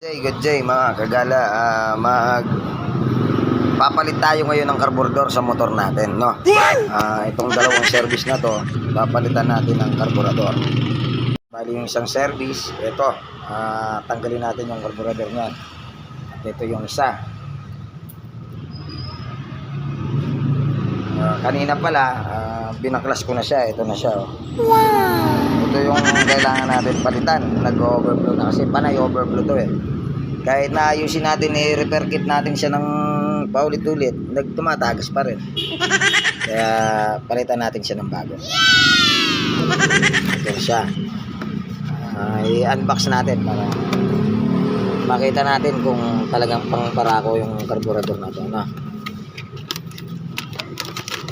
Good day mga kagala, papalit tayo ngayon ng karburador sa motor natin, no? Itong dalawang service na to, papalitan natin ng karburador. Bali yung isang service, ito, tanggalin natin yung karburador niyan. At ito yung isa. Kanina pala, binaklas ko na siya, ito na siya. Oh. Wow! Ito yung kailangan natin palitan, nag-overflow na kasi panay overflow to eh. Kahit na ayusin natin, i-repair kit natin siya ng paulit-ulit, tumatagas pa rin. Kaya palitan natin siya ng bago. Ito siya. I-unbox natin para makita natin kung talagang pangparako yung karburador natin. No?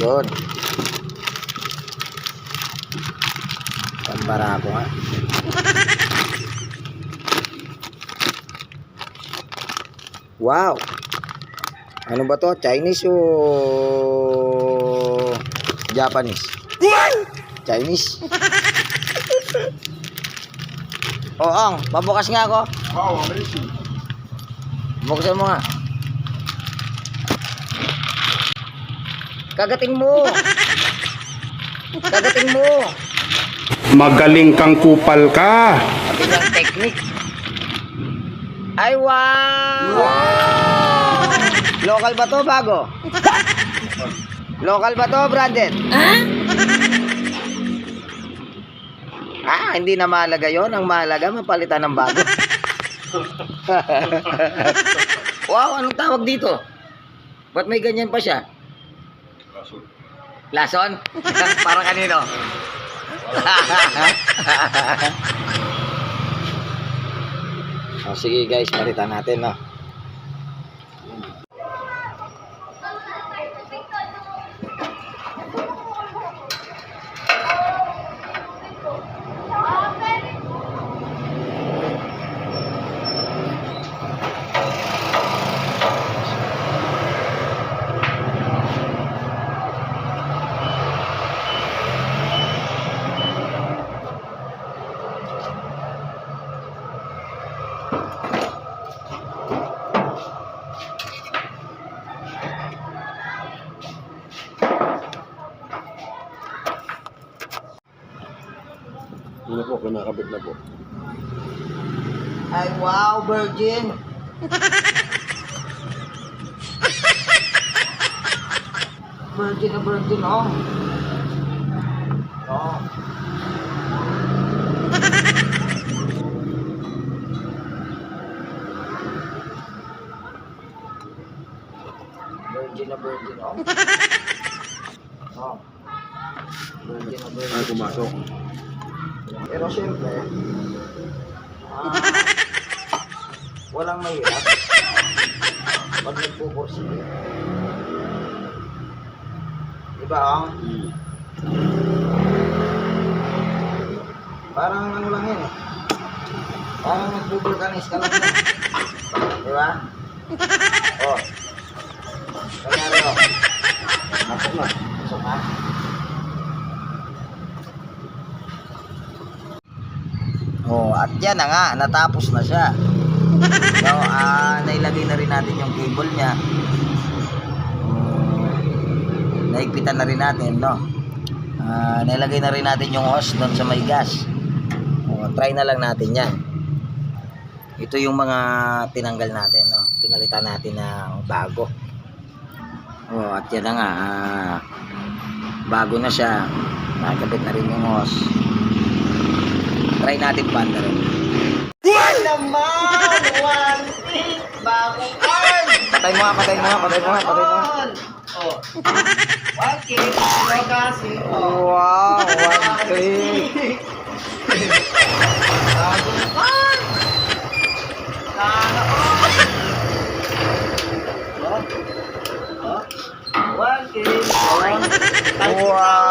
Yun. Pangparako nga. Wow! Ano ba to? Chinese o Japanese? Chinese? Oo, pabukas nga ako. Wow, amazing. Buksan mo nga. Kagating mo. Kagating mo. Magaling kang kupal ka. Sabi niyang technique. Ay, wow! Local ba to, bago? Local ba to, branded? Hindi na mahalaga yon. Ang mahalaga, mapalitan ng bago. Wow, anong tawag dito? Ba't may ganyan pa siya? Lason? Para kanino? Sige guys, palitan natin, no? Ano po, kinakabit na po. Ay, wow, virgin. Virgin na virgin, oh. Oh. Virgin na virgin, oh. Oh. Virgin na virgin. Ay, pumasok. Pero syempre, walang mahirap pag nagpupursige. Diba, oh? Parang ano lang yun eh. Parang nagpupulkanis ka lang yun. Diba? Oh. Kanyari, oh. Masok na. Masok na. Oh, at yan na nga, natapos na siya. So, nailagay na rin natin yung cable niya. Naigpitan na rin natin, no? Nailagay na rin natin yung hose doon sa may gas. Try na lang natin yan. Ito yung mga tinanggal natin, no? Pinalitan natin ng bago. Oh, at yan na nga, bago na siya. Nakakabit na rin yung hose. Try natin panda rin. Yan naman! One thing! Bagong arm! Patay mo nga, patay mo nga, patay mo nga, patay mo nga. Oh. One thing! Kasi. Wow! One thing! Bagong arm! Sana all! Oh. Oh. One thing! Wow!